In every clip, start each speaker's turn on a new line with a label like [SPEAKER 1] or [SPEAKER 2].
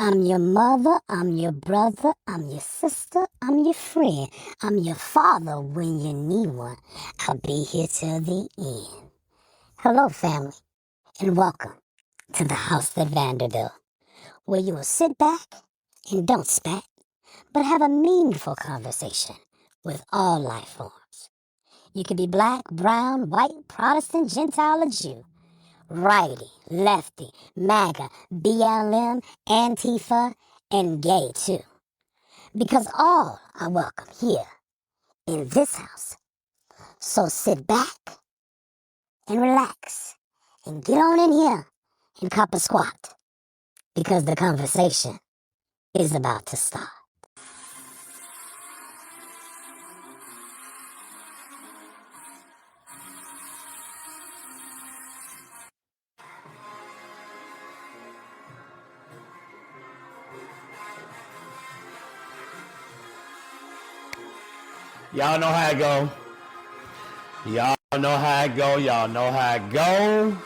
[SPEAKER 1] I'm your mother, I'm your brother, I'm your sister, I'm your friend, I'm your father when you need one. I'll be here till the end. Hello, family, and welcome to the house at Vanderbilt, where you will sit back and don't spat, but have a meaningful conversation with all life forms. You can be black, brown, white, Protestant, Gentile, or Jew. Righty, lefty, MAGA, BLM, Antifa, and gay too. Because all are welcome here in this house. So sit back and relax and get on in here and cop a squat. Because the conversation is about to start.
[SPEAKER 2] Y'all know how it go. Y'all know how it go. Y'all know how it go.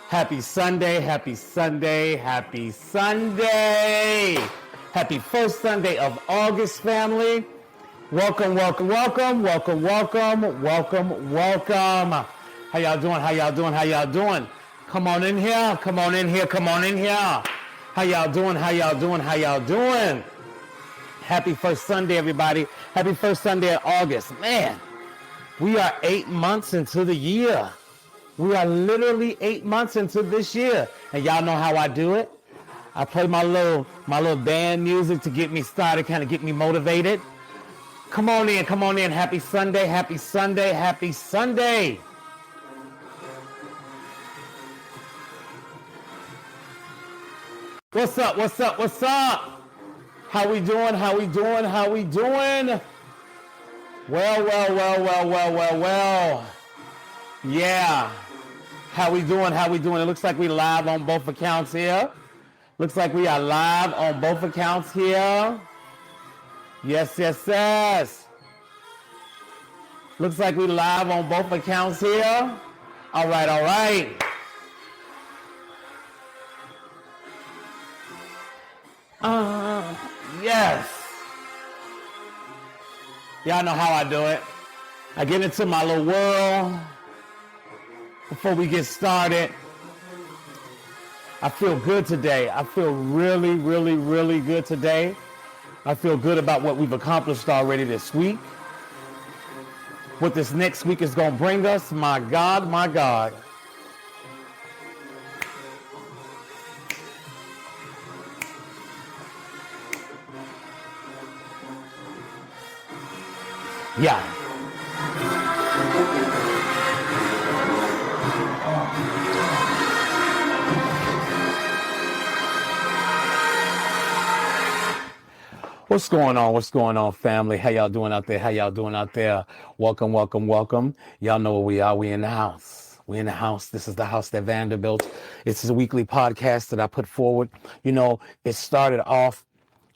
[SPEAKER 2] Happy Sunday, happy Sunday, happy Sunday. Happy first Sunday of August, family. Welcome, welcome, welcome, welcome, welcome, welcome, welcome. How y'all doing? How y'all doing? How y'all doing? Come on in here. Come on in here. Come on in here. How y'all doing? How y'all doing? How y'all doing? Happy first Sunday, everybody. Happy first Sunday of August. Man, we are 8 months into the year. We are literally 8 months into this year. And y'all know how I do it. I play my little band music to get me started, kind of get me motivated. Come on in, come on in. Happy Sunday, happy Sunday, happy Sunday. What's up, what's up, what's up? How we doing, how we doing, how we doing? Well. Yeah. How we doing, how we doing? It looks like we live on both accounts here. Looks like we are live on both accounts here. Yes. Looks like we live on both accounts here. All right. Yes. Y'all know how I do it. I get into my little world. Before we get started, I feel good today. I feel really good today. I feel good about what we've accomplished already this week. What this next week is going to bring us. My God. Yeah. What's going on? What's going on, family? How y'all doing out there? How y'all doing out there? Welcome. Y'all know where we are. We in the house. This is the house that Vanderbilt. It's a weekly podcast that I put forward. You know, it started off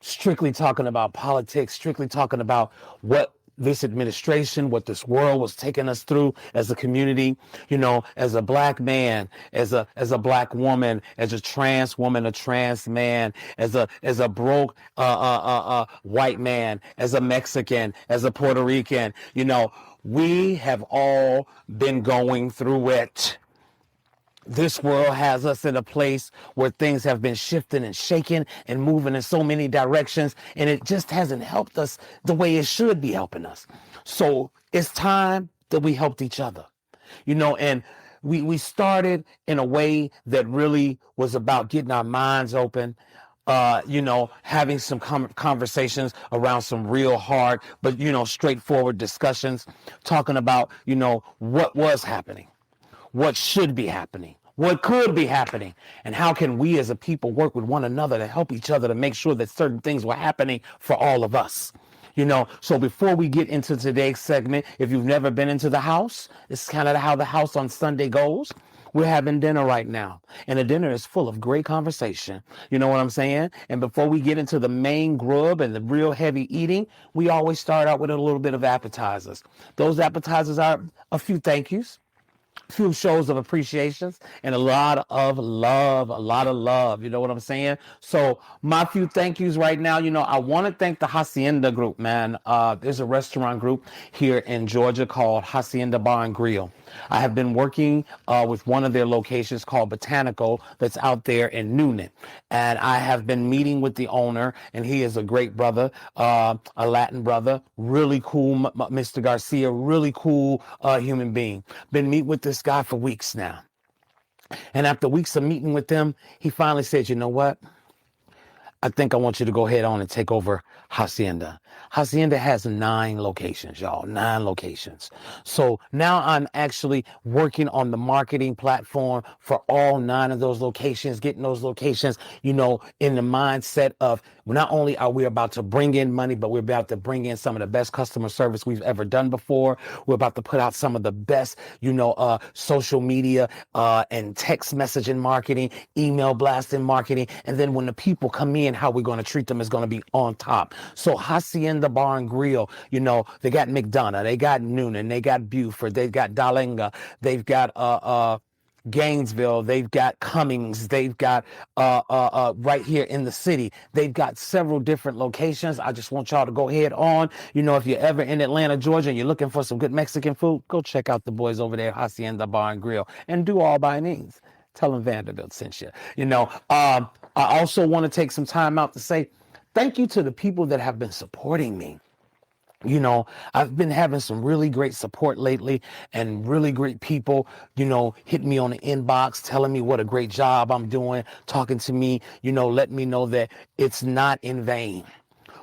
[SPEAKER 2] strictly talking about politics, strictly talking about what this administration, what this world was taking us through as a community, you know, as a black man, as a black woman, as a trans woman, a trans man, as a broke white man, as a Mexican, as a Puerto Rican. You know, we have all been going through it. This world has us in a place where things have been shifting and shaking and moving in so many directions, and it just hasn't helped us the way it should be helping us. So it's time that we helped each other, you know, and we started in a way that really was about getting our minds open, you know, having some conversations around some real hard, but, you know, straightforward discussions, talking about, you know, what was happening, what should be happening, what could be happening, and how can we as a people work with one another to help each other to make sure that certain things were happening for all of us. You know, so before we get into today's segment, if you've never been into the house, it's kind of how the house on Sunday goes. We're having dinner right now, and the dinner is full of great conversation. You know what I'm saying? And before we get into the main grub and the real heavy eating, we always start out with a little bit of appetizers. Those appetizers are a few thank yous. few shows of appreciations and a lot of love, a lot of love. You know what I'm saying? So my few thank yous right now, I want to thank the Hacienda group, man. There's a restaurant group here in Georgia called Hacienda Bar and Grill. I have been working with one of their locations called Botanical that's out there in Noonan. And I have been meeting with the owner, and he is a great brother, a Latin brother, really cool, Mr. Garcia, really cool human being. Been meeting with this guy for weeks now. And after weeks of meeting with him, he finally said, you know what? I think I want you to go ahead on and take over Hacienda. Hacienda has 9 locations, y'all, 9 locations. So now I'm actually working on the marketing platform for all 9 of those locations, getting those locations, in the mindset of not only are we about to bring in money, but we're about to bring in some of the best customer service we've ever done before. We're about to put out some of the best, social media and text messaging marketing, email blasting marketing. And then when the people come in, how we're going to treat them is going to be on top. So Hacienda Bar and Grill, they got McDonough, they got Noonan, they got Buford, they've got Dalenga, they've got Gainesville, they've got Cummings, they've got right here in the city. They've got several different locations. I just want y'all to go ahead on. If you're ever in Atlanta, Georgia, and you're looking for some good Mexican food, go check out the boys over there, Hacienda Bar and Grill, and do all by means. Tell them Vanderbilt sent you. I also want to take some time out to say thank you to the people that have been supporting me. I've been having some really great support lately, and really great people, hitting me on the inbox, telling me what a great job I'm doing, talking to me, letting me know that it's not in vain.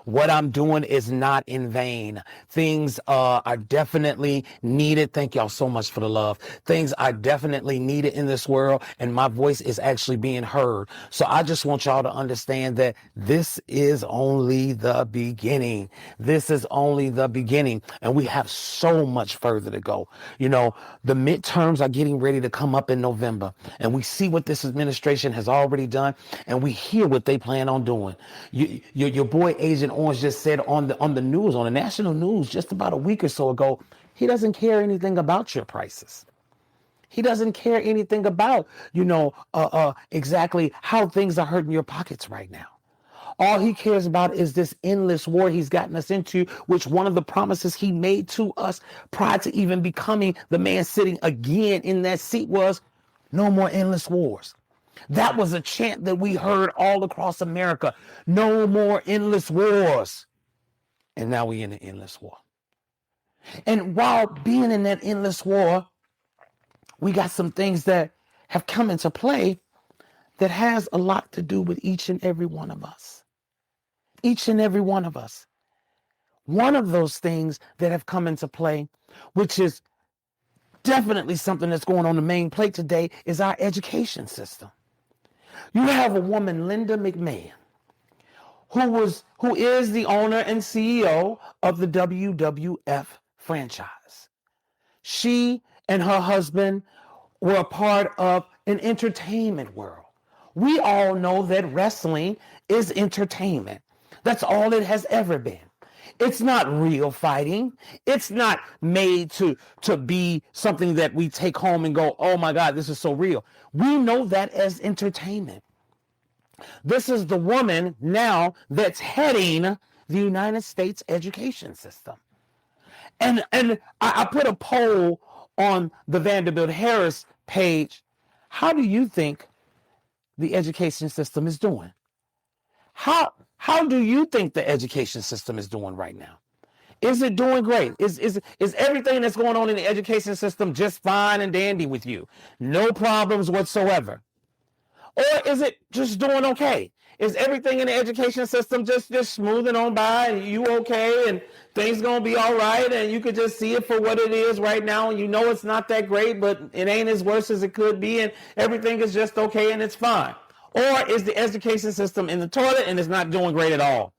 [SPEAKER 2] What I'm doing is not in vain. Things are definitely needed. Thank y'all so much for the love. Things are definitely needed in this world, and my voice is actually being heard. So I just want y'all to understand that this is only the beginning. This is only the beginning, and we have so much further to go. The midterms are getting ready to come up in November, and we see what this administration has already done, and we hear what they plan on doing. Your boy Agent Orange just said on the news, on the national news, just about a week or so ago, he doesn't care anything about your prices. He doesn't care anything about, exactly how things are hurting your pockets right now. All he cares about is this endless war he's gotten us into, which one of the promises he made to us prior to even becoming the man sitting again in that seat was no more endless wars. That was a chant that we heard all across America. No more endless wars. And now we're in an endless war. And while being in that endless war, we got some things that have come into play that has a lot to do with each and every one of us. Each and every one of us. One of those things that have come into play, which is definitely something that's going on the main plate today, is our education system. You have a woman, Linda McMahon, who is the owner and CEO of the WWF franchise. She and her husband were a part of an entertainment world. We all know that wrestling is entertainment. That's all it has ever been. It's not real fighting. It's not made to be something that we take home and go, oh my God, this is so real. We know that as entertainment. This is the woman now that's heading the United States education system. And I put a poll on the Vanderbilt Harris page. How do you think the education system is doing? How do you think the education system is doing right now? Is it doing great? Is everything that's going on in the education system just fine and dandy with you? No problems whatsoever? Or is it just doing okay? Is everything in the education system just smoothing on by and you okay and things gonna be all right and you could just see it for what it is right now and it's not that great, but it ain't as worse as it could be and everything is just okay and it's fine? Or is the education system in the toilet and it's not doing great at all?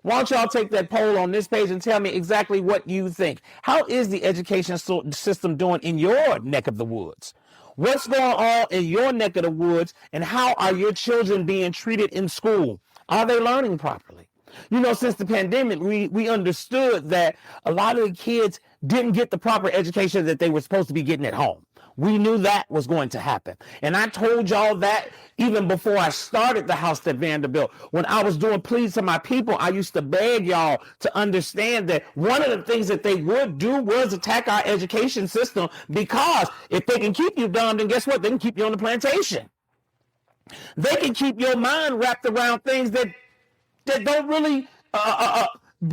[SPEAKER 2] Why don't y'all take that poll on this page and tell me exactly what you think? How is the education system doing in your neck of the woods? What's going on in your neck of the woods, and how are your children being treated in school? Are they learning properly? Since the pandemic, we understood that a lot of the kids didn't get the proper education that they were supposed to be getting at home. We knew that was going to happen. And I told y'all that even before I started the house at Vanderbilt. When I was doing pleas to my people, I used to beg y'all to understand that one of the things that they would do was attack our education system, because if they can keep you dumb, then guess what? They can keep you on the plantation. They can keep your mind wrapped around things that don't really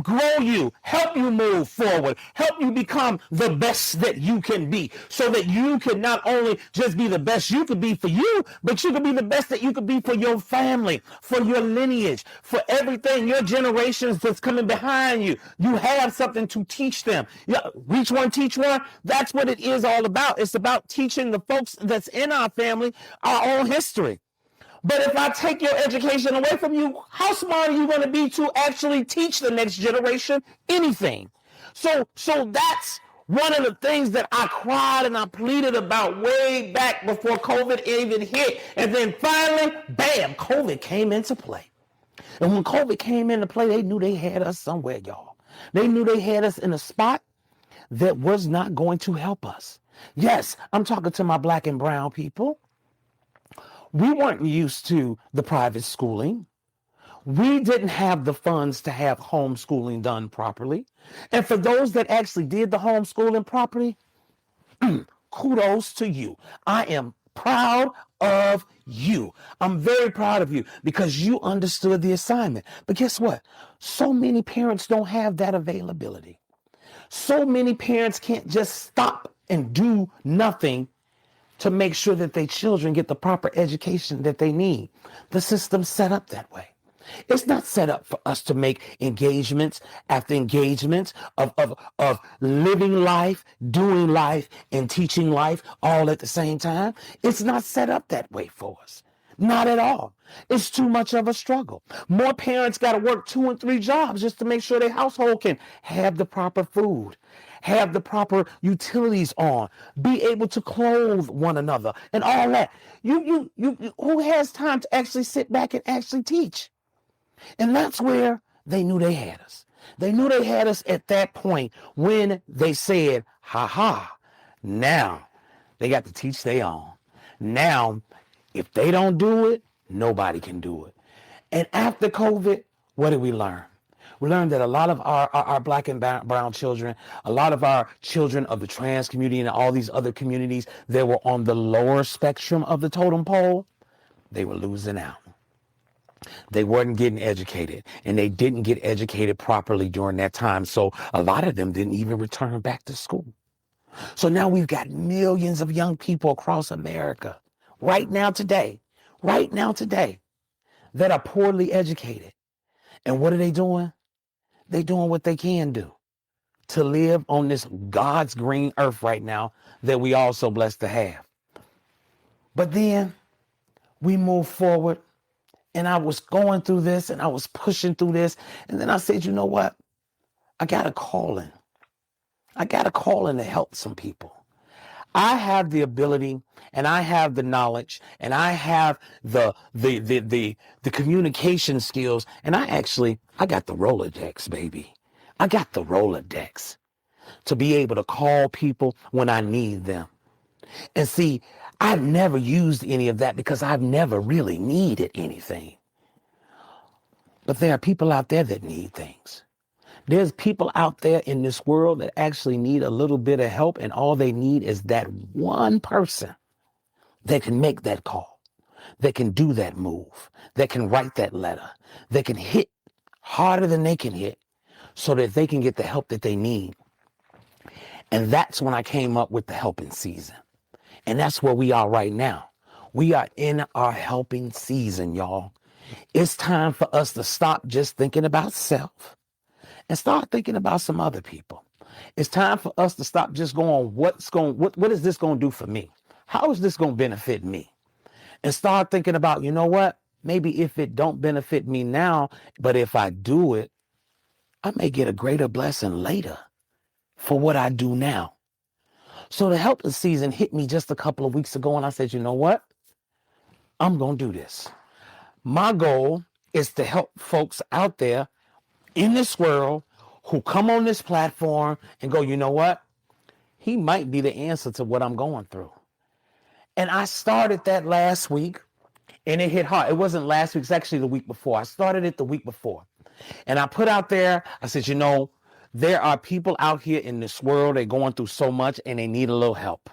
[SPEAKER 2] grow you, help you move forward, help you become the best that you can be, so that you can not only just be the best you could be for you, but you can be the best that you could be for your family, for your lineage, for everything, your generations that's coming behind you. You have something to teach them. Yeah, reach one, teach one. That's what it is all about. It's about teaching the folks that's in our family our own history. But if I take your education away from you, how smart are you going to be to actually teach the next generation anything? So that's one of the things that I cried and I pleaded about way back before COVID even hit. And then finally, bam, COVID came into play. And when COVID came into play, they knew they had us somewhere, y'all. They knew they had us in a spot that was not going to help us. Yes, I'm talking to my black and brown people. We weren't used to the private schooling. We didn't have the funds to have homeschooling done properly. And for those that actually did the homeschooling properly, kudos to you. I am proud of you. I'm very proud of you because you understood the assignment. But guess what? So many parents don't have that availability. So many parents can't just stop and do nothing to make sure that their children get the proper education that they need. The system's set up that way. It's not set up for us to make engagements after engagements of living life, doing life, and teaching life all at the same time. It's not set up that way for us. Not at all. It's too much of a struggle. More parents got to work 2 and 3 jobs just to make sure their household can have the proper food, have the proper utilities on, be able to clothe one another, and all that. You who has time to actually sit back and actually teach? And that's where they knew they had us. They knew they had us at that point when they said, ha ha, now they got to teach their own. Now, if they don't do it, nobody can do it. And after COVID, what did we learn? We learned that a lot of our black and brown children, a lot of our children of the trans community and all these other communities that were on the lower spectrum of the totem pole, they were losing out. They weren't getting educated, and they didn't get educated properly during that time. So a lot of them didn't even return back to school. So now we've got millions of young people across America right now today, that are poorly educated. And what are they doing? They're doing what they can do to live on this God's green earth right now that we all so blessed to have. But then we move forward, and I was going through this and I was pushing through this. And then I said, you know what? I got a calling. I got a calling to help some people. I have the ability, and I have the knowledge, and I have the communication skills, and I got the Rolodex, baby. I got the Rolodex to be able to call people when I need them. And see, I've never used any of that because I've never really needed anything. But there are people out there that need things. There's people out there in this world that actually need a little bit of help, and all they need is that one person that can make that call, that can do that move, that can write that letter, that can hit harder than they can hit so that they can get the help that they need. And that's when I came up with the helping season. And that's where we are right now. We are in our helping season, y'all. It's time for us to stop just thinking about self and start thinking about some other people. It's time for us to stop just going, what is this going to do for me? How is this going to benefit me? And start thinking about, you know what? Maybe if it don't benefit me now, but if I do it, I may get a greater blessing later for what I do now. So the helping season hit me just a couple of weeks ago, and I said, you know what? I'm going to do this. My goal is to help folks out there in this world who come on this platform and go, you know what? He might be the answer to what I'm going through. And I started that last week, and it hit hard. It wasn't last week, it's actually the week before. I started it the week before. And I put out there, I said, there are people out here in this world, they're going through so much and they need a little help.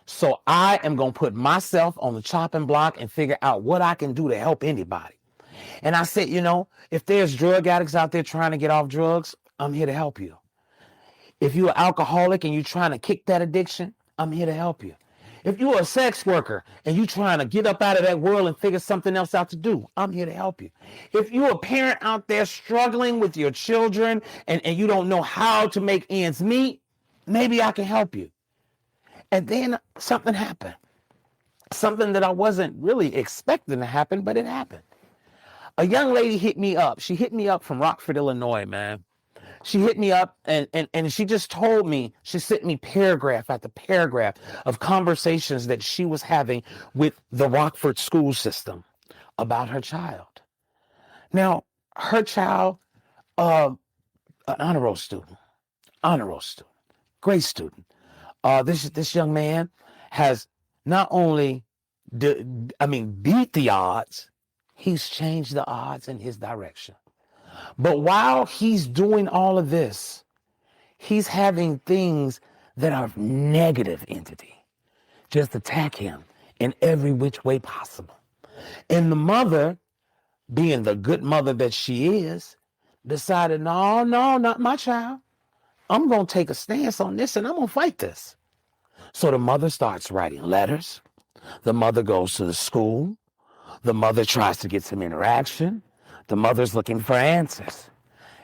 [SPEAKER 2] So I am going to put myself on the chopping block and figure out what I can do to help anybody. And I said, if there's drug addicts out there trying to get off drugs, I'm here to help you. If you're an alcoholic and you're trying to kick that addiction, I'm here to help you. If you're a sex worker and you're trying to get up out of that world and figure something else out to do, I'm here to help you. If you're a parent out there struggling with your children and you don't know how to make ends meet, maybe I can help you. And then something happened. Something that I wasn't really expecting to happen, but it happened. A young lady hit me up. She hit me up from Rockford, Illinois, man. She hit me up and she just told me, she sent me paragraph after paragraph of conversations that she was having with the Rockford school system about her child. Now, her child, an honor roll student, great student. This young man has not only, beat the odds, he's changed the odds in his direction. But while he's doing all of this, he's having things that are negative entity just attack him in every which way possible. And the mother, being the good mother that she is, decided, no, not my child. I'm going to take a stance on this and I'm going to fight this. So the mother starts writing letters. The mother goes to the school. The mother tries to get some interaction. The mother's looking for answers.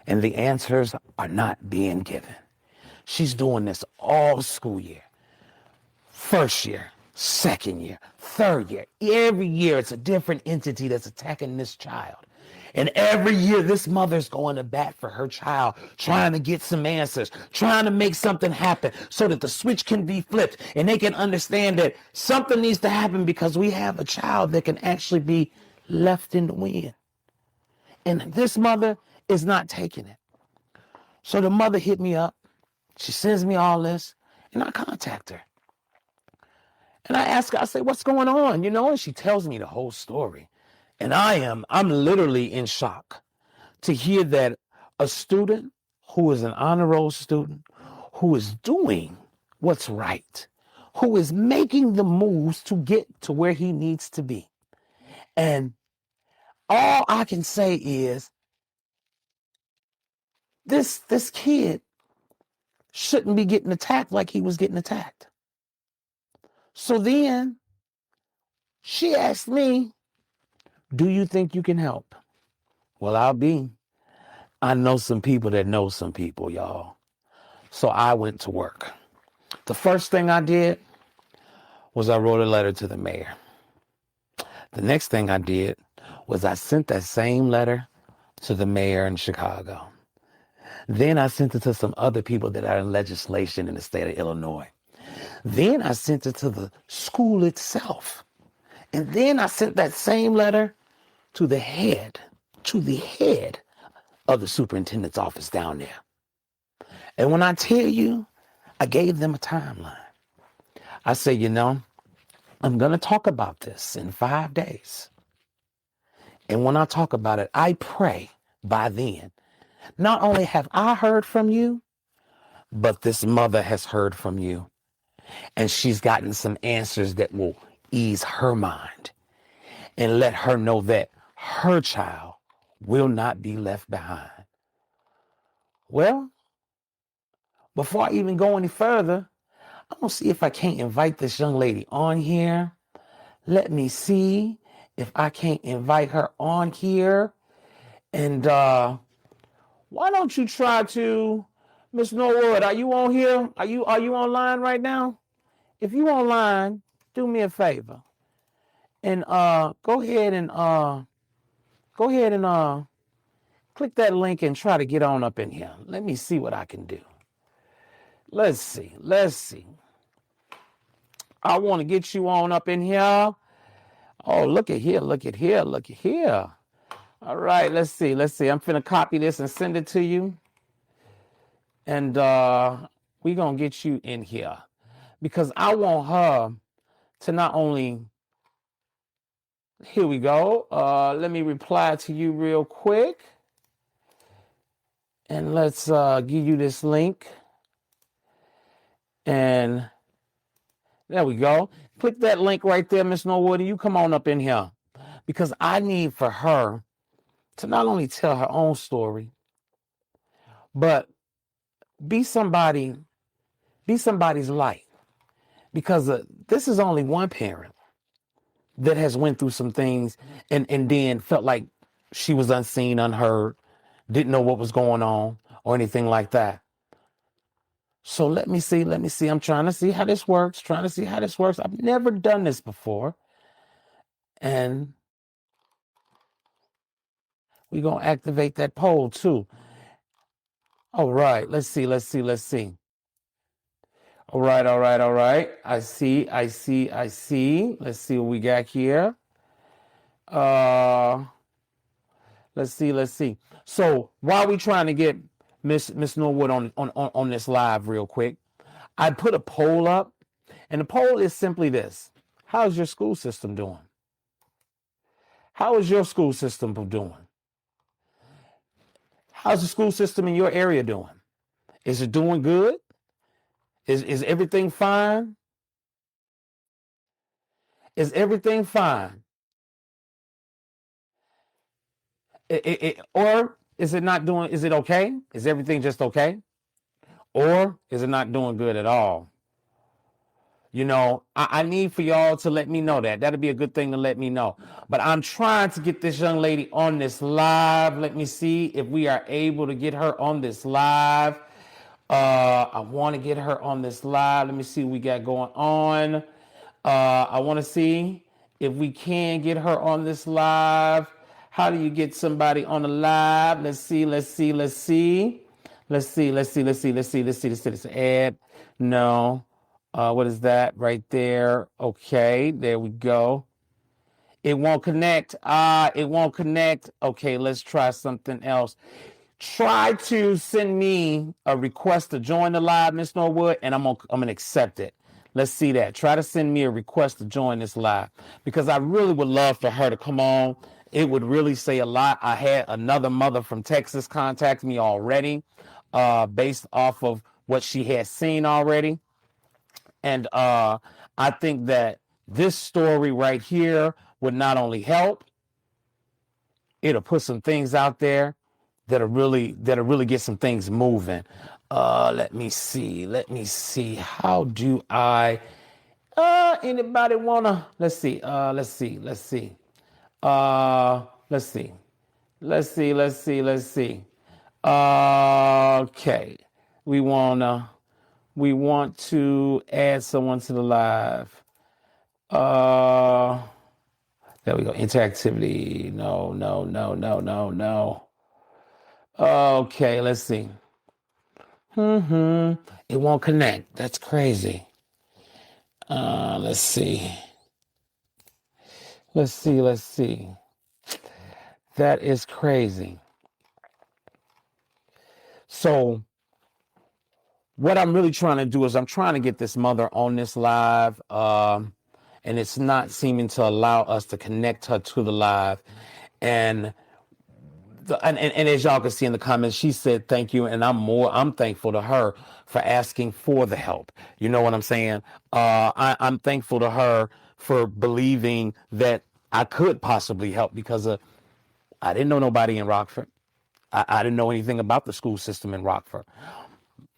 [SPEAKER 2] And the answers are not being given. She's doing this all school year. First year, second year, third year. Every year it's a different entity that's attacking this child. And every year this mother's going to bat for her child, trying to get some answers, trying to make something happen so that the switch can be flipped and they can understand that something needs to happen because we have a child that can actually be left in the wind. And this mother is not taking it. So the mother hit me up. She sends me all this and I contact her. And I ask her, I say, what's going on? And she tells me the whole story. And I'm literally in shock to hear that a student who is an honor roll student, who is doing what's right, who is making the moves to get to where he needs to be. And all I can say is this kid shouldn't be getting attacked like he was getting attacked. So then she asked me, do you think you can help? Well, I know some people that know some people, y'all. So I went to work. The first thing I did was I wrote a letter to the mayor. The next thing I did was I sent that same letter to the mayor in Chicago. Then I sent it to some other people that are in legislation in the state of Illinois. Then I sent it to the school itself. And then I sent that same letter to the head of the superintendent's office down there. And when I tell you, I gave them a timeline. I say, I'm going to talk about this in 5 days. And when I talk about it, I pray by then, not only have I heard from you, but this mother has heard from you. And she's gotten some answers that will ease her mind and let her know that her child will not be left behind. Well, before I even go any further, I'm going to see if I can't invite this young lady on here. Let me see if I can't invite her on here. And why don't you try to, Miss Norwood, are you on here? Are you online right now? If you online, do me a favor. And go ahead and click that link and try to get on up in here. Let me see what I can do. Let's see. I want to get you on up in here. Oh, look at here. All right, let's see. I'm finna copy this and send it to you. And we're going to get you in here because I want her to not only, here we go. Let me reply to you real quick. And let's give you this link. And there we go. Click that link right there, Miss Norwood. You come on up in here. Because I need for her to not only tell her own story, but be somebody's light. Because this is only one parent that has went through some things and then felt like she was unseen, unheard, didn't know what was going on or anything like that. So let me see. I'm trying to see how this works. I've never done this before. And we're going to activate that poll too. All right. Let's see. All right. I see. Let's see what we got here. Let's see. So while we trying to get Miss Norwood on this live real quick, I put a poll up, and the poll is simply this: how's your school system doing? How is your school system doing? How's the school system in your area doing? Is it doing good? Is everything fine? Is everything fine? Or is it not doing, is it okay? Is everything just okay? Or is it not doing good at all? You know, I need for y'all to let me know that. That'd be a good thing to let me know. But I'm trying to get this young lady on this live. Let me see if we are able to get her on this live. I want to get her on this live. Let me see what we got going on. I want to see if we can get her on this live. How do you get somebody on the live? Let's see. Let's add. No. What is that right there? Okay, there we go. It won't connect. It won't connect. Okay, let's try something else. Try to send me a request to join the live, Miss Norwood, and I'm gonna accept it. Let's see that. Try to send me a request to join this live because I really would love for her to come on. It would really say a lot. I had another mother from Texas contact me already, based off of what she had seen already. And I think that this story right here would not only help, it'll put some things out there that'll really get some things moving. Let me see. How do I? Anybody wanna? Let's see. Okay. We want to add someone to the live. There we go. Interactivity. No. Okay, let's see. It won't connect. That's crazy. Let's see. That is crazy. So what I'm really trying to do is I'm trying to get this mother on this live, and it's not seeming to allow us to connect her to the live. And as y'all can see in the comments, she said thank you, and I'm thankful to her for asking for the help. You know what I'm saying? I'm thankful to her for believing that I could possibly help because I didn't know nobody in Rockford. I didn't know anything about the school system in Rockford,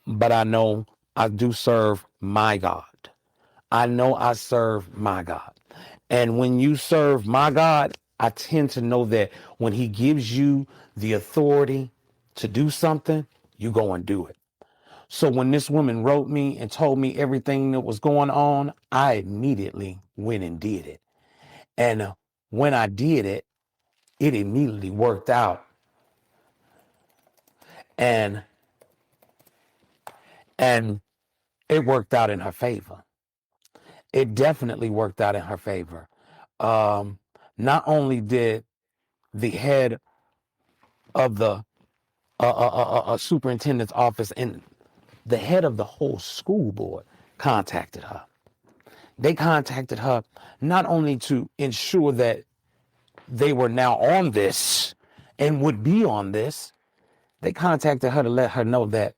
[SPEAKER 2] but I know I do serve my God. I know I serve my God. And when you serve my God, I tend to know that when he gives you the authority to do something, you go and do it. So when this woman wrote me and told me everything that was going on, I immediately went and did it. And when I did it, it immediately worked out. And it worked out in her favor. It definitely worked out in her favor. Not only did the head of the superintendent's office and the head of the whole school board contacted her, They contacted her not only to ensure that they were now on this and would be on this, they contacted her to let her know that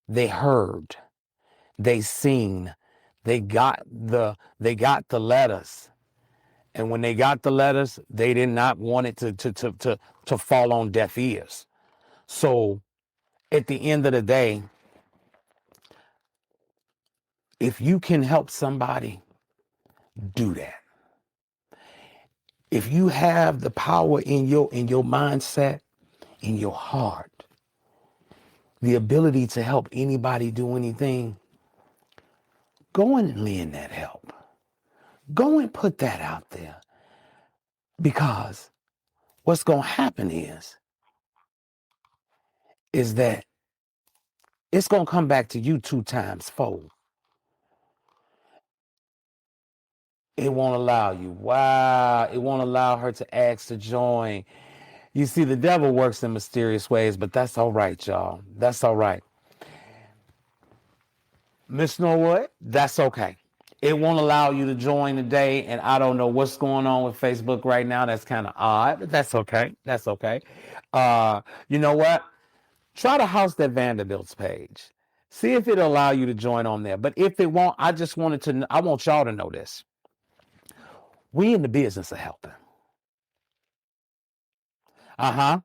[SPEAKER 2] they heard, they seen, they got the letters. And when they got the letters, they did not want it to fall on deaf ears. So at the end of the day, if you can help somebody, do that. If you have the power in your mindset, in your heart, the ability to help anybody do anything, go and lend that help. Go and put that out there. Because what's going to happen is that it's going to come back to you 2 times fold. It won't allow you. Wow. It won't allow her to ask to join. You see, the devil works in mysterious ways, but that's all right, y'all. That's all right. Miss Norwood, that's okay. It won't allow you to join today, and I don't know what's going on with Facebook right now. That's kind of odd, but that's okay. That's okay. You know what? Try the House That Vanderbilt's page. See if it'll allow you to join on there. But if it won't, I want y'all to know this. We in the business of helping. Uh-huh.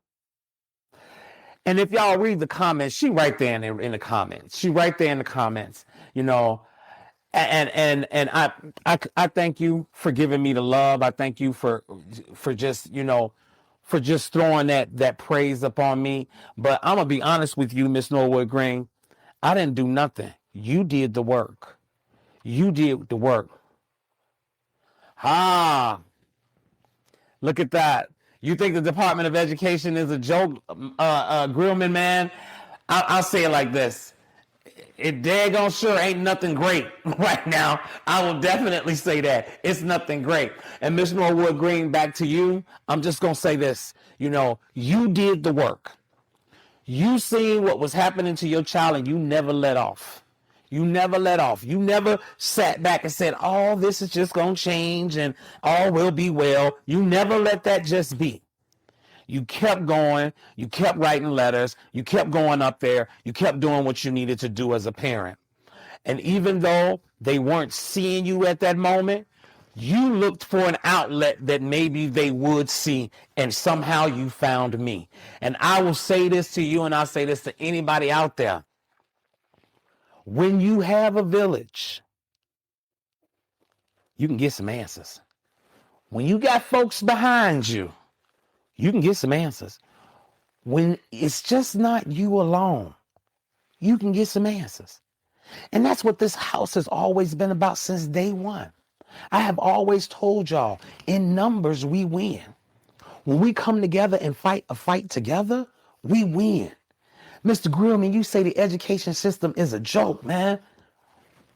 [SPEAKER 2] And if y'all read the comments, she right there in the comments. She right there in the comments, you know. And I thank you for giving me the love. I thank you for just, you know, for just throwing that praise upon me. But I'm gonna be honest with you, Miss Norwood Green. I didn't do nothing. You did the work. You did the work. Ah, look at that. You think the Department of Education is a joke, Grillman man? I'll say it like this. It daggone sure ain't nothing great right now. I will definitely say that. It's nothing great. And Miss Norwood Green, back to you. I'm just going to say this. You know, you did the work. You seen what was happening to your child and you never let off. You never let off. You never sat back and said, oh, this is just going to change and all will be well. You never let that just be. You kept going. You kept writing letters. You kept going up there. You kept doing what you needed to do as a parent. And even though they weren't seeing you at that moment, you looked for an outlet that maybe they would see, and somehow you found me. And I will say this to you, and I'll say this to anybody out there. When you have a village, you can get some answers. When you got folks behind you, you can get some answers. When it's just not you alone, you can get some answers. And that's what this house has always been about since day one. I have always told y'all, in numbers, we win. When we come together and fight a fight together, we win. Mr. Grillman, you say the education system is a joke, man.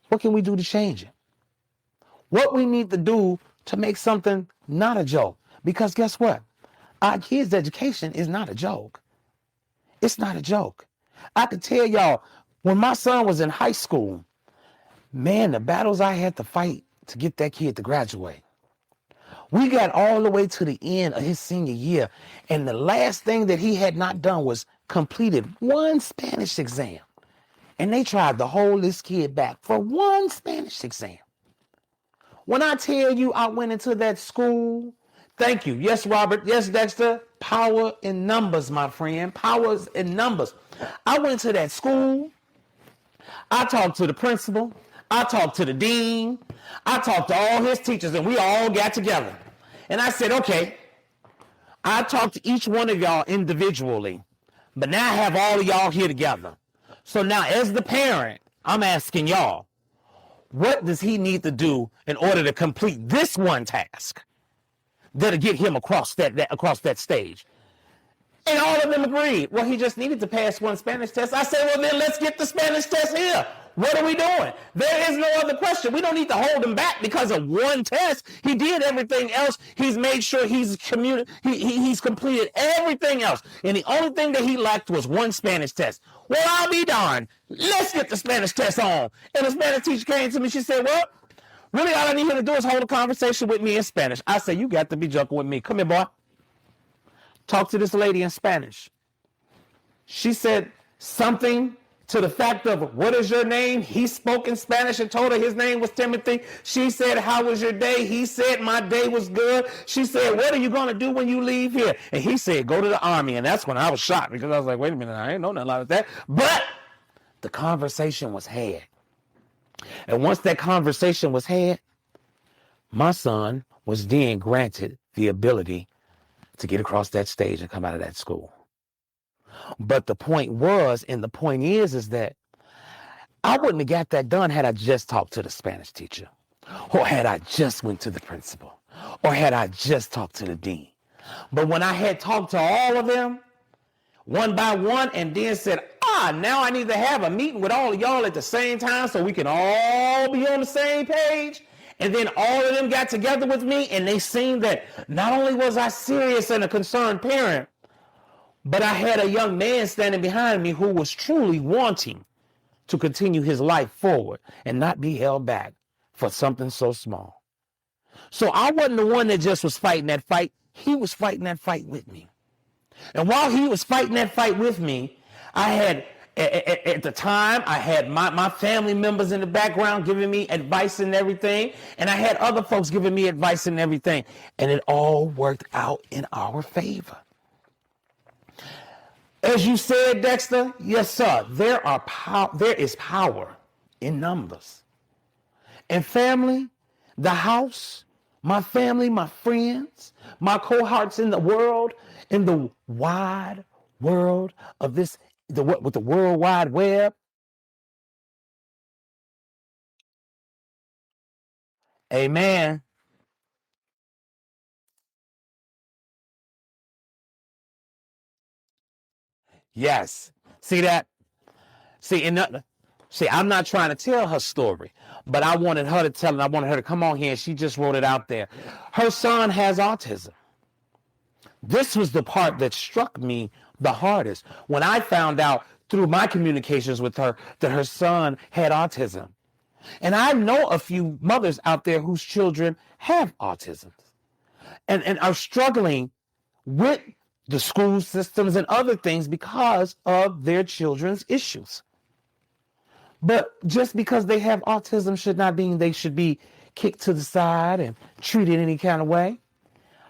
[SPEAKER 2] What can we do to change it? What we need to do to make something not a joke? Because guess what? Our kids' education is not a joke. It's not a joke. I could tell y'all, when my son was in high school, man, the battles I had to fight to get that kid to graduate. We got all the way to the end of his senior year, and the last thing that he had not done was completed one Spanish exam. And they tried to hold this kid back for one Spanish exam. When I tell you I went into that school, thank you. Yes, Robert. Yes, Dexter. Power in numbers, my friend. Powers in numbers. I went to that school. I talked to the principal. I talked to the dean. I talked to all his teachers, and we all got together. And I said, okay, I talked to each one of y'all individually, but now I have all of y'all here together. So now as the parent, I'm asking y'all, what does he need to do in order to complete this one task that'll get him across that stage? And all of them agreed. Well, he just needed to pass one Spanish test. I said, well, then let's get the Spanish test here. What are we doing? There is no other question. We don't need to hold him back because of one test. He did everything else. He's made sure he's completed everything else. And the only thing that he lacked was one Spanish test. Well, I'll be darned. Let's get the Spanish test on. And the Spanish teacher came to me. She said, well, really all I need him to do is hold a conversation with me in Spanish. I said, you got to be joking with me. Come here, boy. Talk to this lady in Spanish. She said something to the fact of, what is your name? He spoke in Spanish and told her his name was Timothy. She said, how was your day? He said, my day was good. She said, what are you going to do when you leave here? And he said, go to the army. And that's when I was shocked, because I was like, wait a minute, I ain't know nothing like that. But the conversation was had. And once that conversation was had, my son was then granted the ability to get across that stage and come out of that school. But the point was, and the point is that I wouldn't have got that done had I just talked to the Spanish teacher, or had I just went to the principal, or had I just talked to the dean. But when I had talked to all of them, one by one, and then said, now I need to have a meeting with all of y'all at the same time so we can all be on the same page. And then all of them got together with me, and they seen that not only was I serious and a concerned parent, but I had a young man standing behind me who was truly wanting to continue his life forward and not be held back for something so small. So I wasn't the one that just was fighting that fight. He was fighting that fight with me. And while he was fighting that fight with me, I had, at the time, I had my family members in the background giving me advice and everything. And I had other folks giving me advice and everything. And it all worked out in our favor. As you said, Dexter, yes, sir, there is power in numbers. And family, the house, my family, my friends, my cohorts in the world, in the wide world of this, with the World Wide Web. Amen. Yes. See that? See, I'm not trying to tell her story, but I wanted her to tell it. I wanted her to come on here, and she just wrote it out there. Her son has autism. This was the part that struck me the hardest when I found out through my communications with her that her son had autism. And I know a few mothers out there whose children have autism and are struggling with the school systems and other things because of their children's issues. But just because they have autism should not mean they should be kicked to the side and treated any kind of way.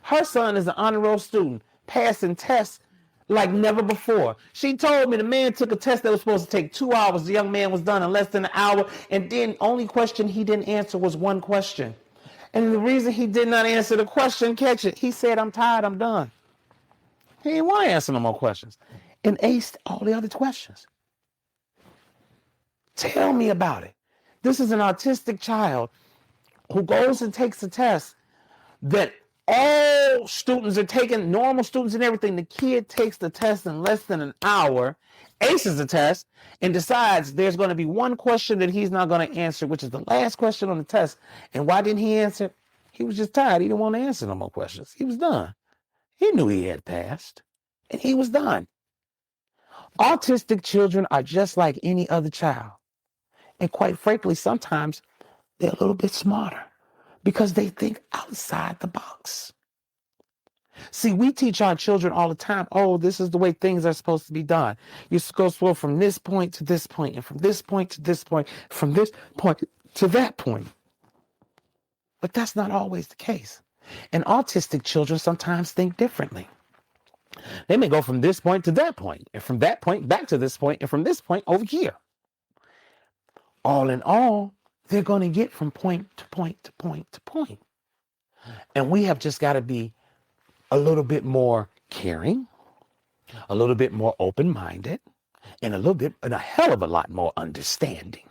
[SPEAKER 2] Her son is an honor roll student, passing tests like never before. She told me the man took a test that was supposed to take 2 hours. The young man was done in less than an hour. And then only question he didn't answer was one question. And the reason he did not answer the question, catch it, he said, I'm tired, I'm done. He didn't want to answer no more questions. And aced all the other questions. Tell me about it. This is an autistic child who goes and takes a test that all students are taking, normal students and everything. The kid takes the test in less than an hour, aces the test, and decides there's going to be one question that he's not going to answer, which is the last question on the test. And why didn't he answer? He was just tired. He didn't want to answer no more questions. He was done. He knew he had passed, and he was done. Autistic children are just like any other child. And quite frankly, sometimes they're a little bit smarter because they think outside the box. See, we teach our children all the time, oh, this is the way things are supposed to be done. You're supposed to go from this point to this point, and from this point to this point, from this point to that point. But that's not always the case. And autistic children sometimes think differently. They may go from this point to that point, and from that point back to this point, and from this point over here. All in all, they're going to get from point to point to point to point. And we have just got to be a little bit more caring, a little bit more open-minded, and a hell of a lot more understanding.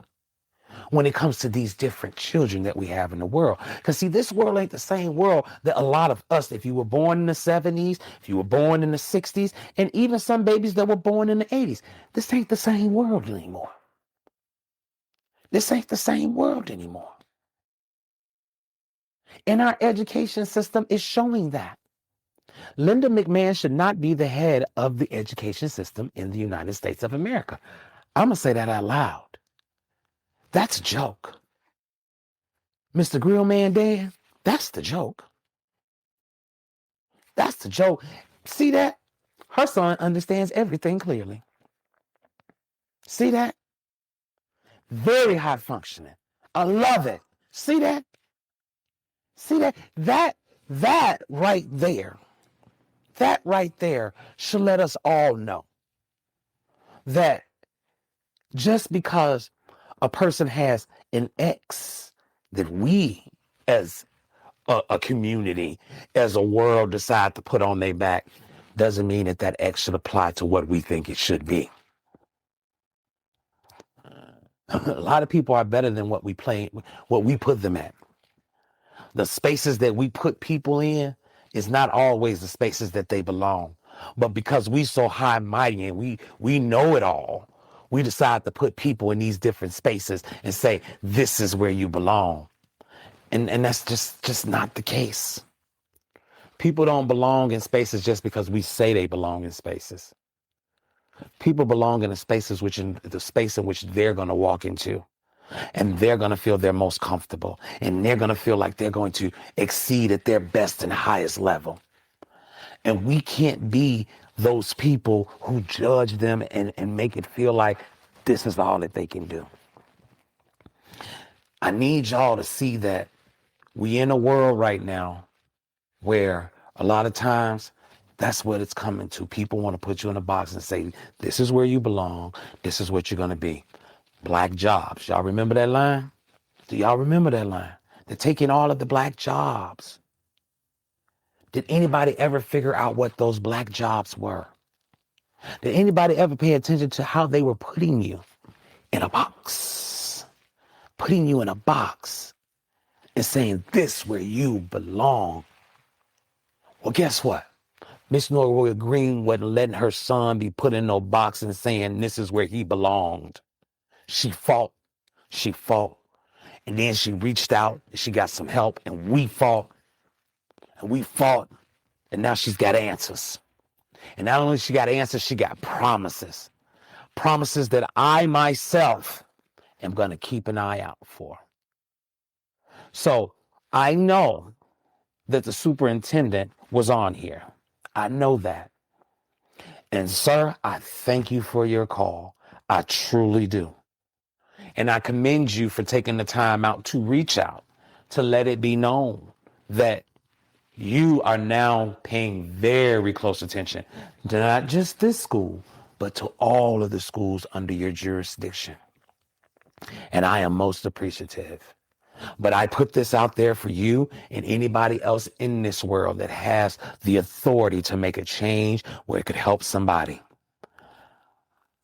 [SPEAKER 2] when it comes to these different children that we have in the world. Because see, this world ain't the same world that a lot of us, if you were born in the 70s, if you were born in the 60s, and even some babies that were born in the 80s, this ain't the same world anymore. This ain't the same world anymore. And our education system is showing that. Linda McMahon should not be the head of the education system in the United States of America. I'm going to say that out loud. That's a joke. Mr. Grillman Dan, that's the joke. That's the joke. See that? Her son understands everything clearly. See that? Very high functioning. I love it. See that? See that? That right there, that right there should let us all know that just because a person has an X that we as a community, as a world decide to put on their back, doesn't mean that that X should apply to what we think it should be. A lot of people are better than what we put them at. The spaces that we put people in is not always the spaces that they belong. But because we so high and mighty and we know it all, we decide to put people in these different spaces and say, this is where you belong. And that's just not the case. People don't belong in spaces just because we say they belong in spaces. People belong in the spaces the space in which they're going to walk into. And they're going to feel they're most comfortable. And they're going to feel like they're going to exceed at their best and highest level. And we can't be those people who judge them and make it feel like this is all that they can do. I need y'all to see that we in a world right now where a lot of times that's what it's coming to. People want to put you in a box and say, this is where you belong. This is what you're going to be. Black jobs. Y'all remember that line? Do y'all remember that line? They're taking all of the black jobs. Did anybody ever figure out what those black jobs were? Did anybody ever pay attention to how they were putting you in a box? Putting you in a box and saying, this is where you belong. Well, guess what? Miss Norwood Green wasn't letting her son be put in no box and saying this is where he belonged. She fought. She fought. And then she reached out. She got some help. And we fought. And we fought. And now she's got answers. And not only she got answers, she got promises. Promises that I myself am going to keep an eye out for. So I know that the superintendent was on here. I know that. And sir, I thank you for your call. I truly do. And I commend you for taking the time out to reach out, to let it be known that you are now paying very close attention to not just this school, but to all of the schools under your jurisdiction. And I am most appreciative. But I put this out there for you and anybody else in this world that has the authority to make a change where it could help somebody.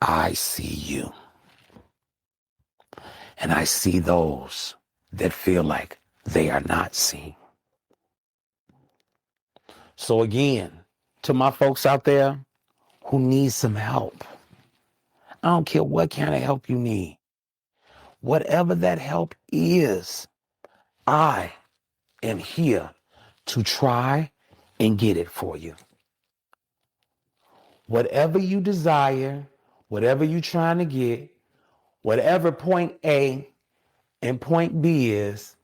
[SPEAKER 2] I see you. And I see those that feel like they are not seen. So again, to my folks out there who need some help, I don't care what kind of help you need. Whatever that help is, I am here to try and get it for you. Whatever you desire, whatever you're trying to get, whatever point A and point B is,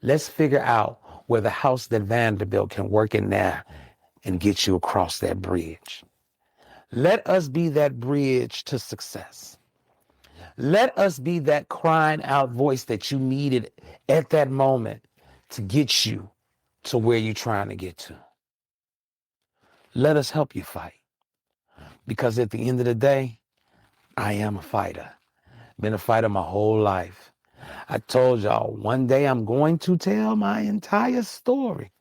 [SPEAKER 2] let's figure out where the house that Vanderbilt can work in there and get you across that bridge. Let us be that bridge to success. Let us be that crying out voice that you needed at that moment to get you to where you're trying to get to. Let us help you fight. Because at the end of the day, I am a fighter. Been a fighter my whole life. I told y'all one day I'm going to tell my entire story.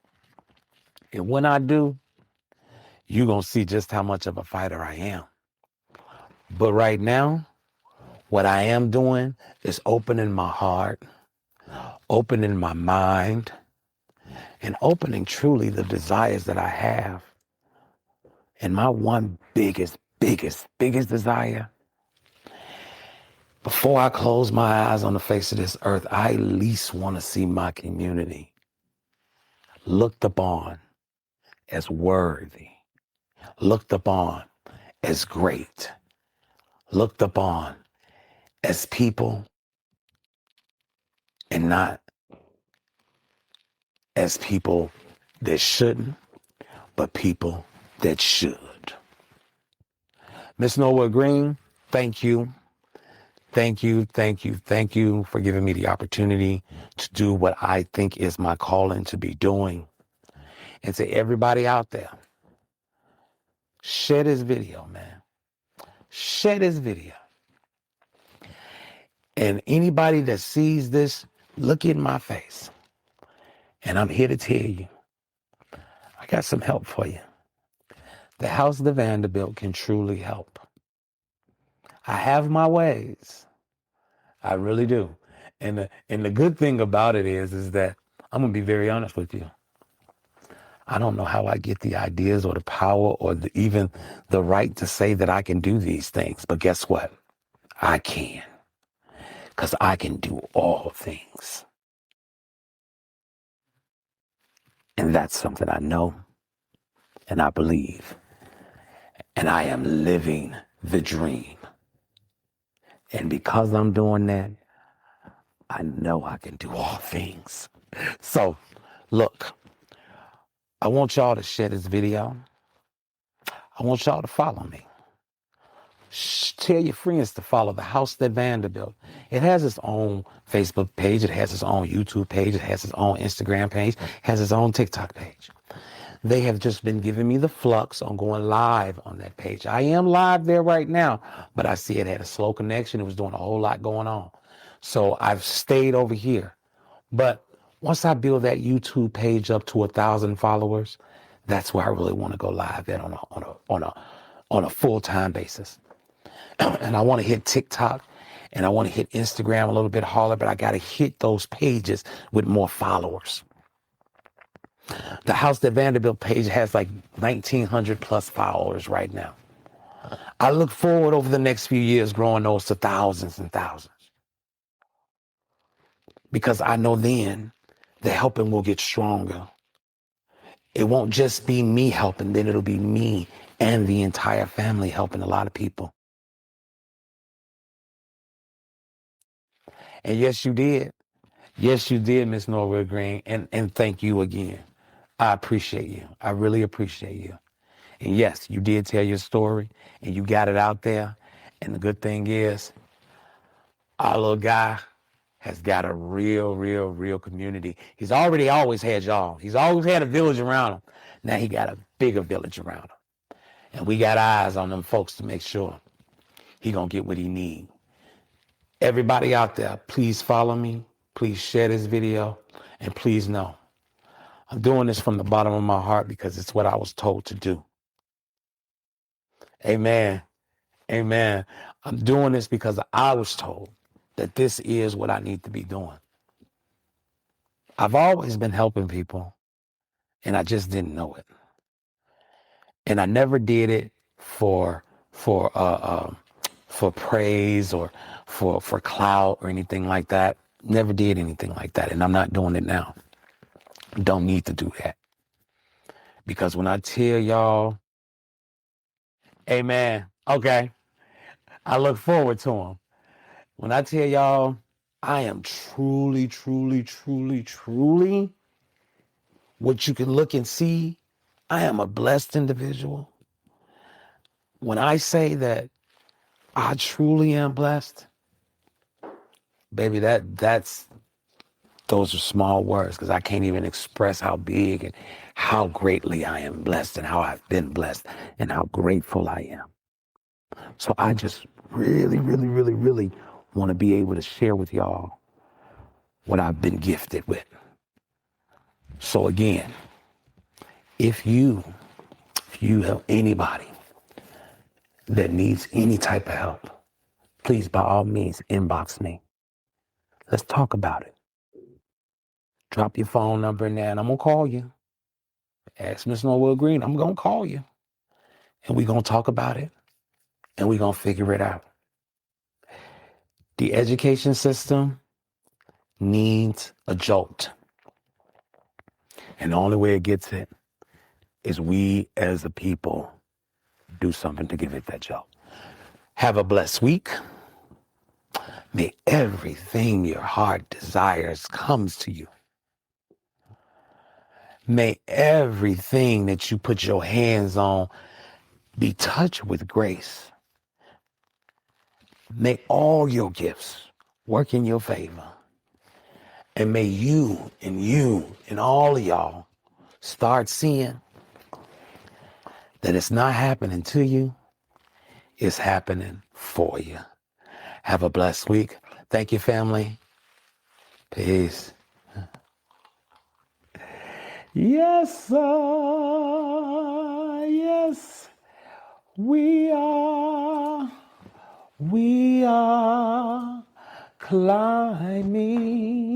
[SPEAKER 2] And when I do, you're going to see just how much of a fighter I am. But right now, What I am doing is opening my heart, opening my mind, and opening truly the desires that I have. And my one biggest desire, before I close my eyes on the face of this earth, I at least want to see my community looked upon as worthy, looked upon as great, looked upon as people and not as people that shouldn't, but people that should. Miss Norwood Green, thank you. Thank you for giving me the opportunity to do what I think is my calling to be doing. And to everybody out there, share this video, man. Share this video. And anybody that sees this, look in my face. And I'm here to tell you, I got some help for you. The house of the vander-Built can truly help. I have my ways. I really do. And the good thing about it is that I'm going to be very honest with you. I don't know how I get the ideas or the power or even the right to say that I can do these things. But guess what? I can. Because I can do all things. And that's something I know and I believe. And I am living the dream. And because I'm doing that, I know I can do all things. So, look, I want y'all to share this video. I want y'all to follow me. Tell your friends to follow the House That Vander-Built. It has its own Facebook page. It has its own YouTube page. It has its own Instagram page. It has its own TikTok page. They have just been giving me the flux on going live on that page. I am live there right now, but I see it had a slow connection. It was doing a whole lot going on. So I've stayed over here. But once I build that YouTube page up to 1,000 followers, that's where I really want to go live at on a full-time basis. And I want to hit TikTok and I want to hit Instagram a little bit harder, but I got to hit those pages with more followers. The House That Vander-Built page has like 1,900 plus followers right now. I look forward over the next few years growing those to thousands and thousands. Because I know then the helping will get stronger. It won't just be me helping, then it'll be me and the entire family helping a lot of people. And yes, you did. Yes, you did, Miss Norwood Green. And thank you again. I appreciate you. I really appreciate you. And yes, you did tell your story and you got it out there. And the good thing is, our little guy has got a real community. He's already always had y'all. He's always had a village around him. Now he got a bigger village around him. And we got eyes on them folks to make sure he gonna get what he need. Everybody out there, please follow me. Please share this video. And please know, I'm doing this from the bottom of my heart because it's what I was told to do. Amen. Amen. I'm doing this because I was told that this is what I need to be doing. I've always been helping people, and I just didn't know it. And I never did it for praise or for clout or anything like that. Never did anything like that, and I'm not doing it now. Don't need to do that. Because when I tell y'all, amen, okay, I look forward to them. When I tell y'all, I am truly what you can look and see. I am a blessed individual. When I say that I truly am blessed, baby, those are small words because I can't even express how big and how greatly I am blessed and how I've been blessed and how grateful I am. So I just really want to be able to share with y'all what I've been gifted with. So again, if you have anybody that needs any type of help, please, by all means, inbox me. Let's talk about it. Drop your phone number in there and I'm going to call you. Ask Miss Norwood Green, I'm going to call you. And we're going to talk about it. And we're going to figure it out. The education system needs a jolt. And the only way it gets it is we as a people do something to give it that jolt. Have a blessed week. May everything your heart desires comes to you. May everything that you put your hands on be touched with grace. May all your gifts work in your favor. And may you and all of y'all start seeing that it's not happening to you, it's happening for you. Have a blessed week. Thank you, family. Peace. Yes, sir. Yes, we are climbing.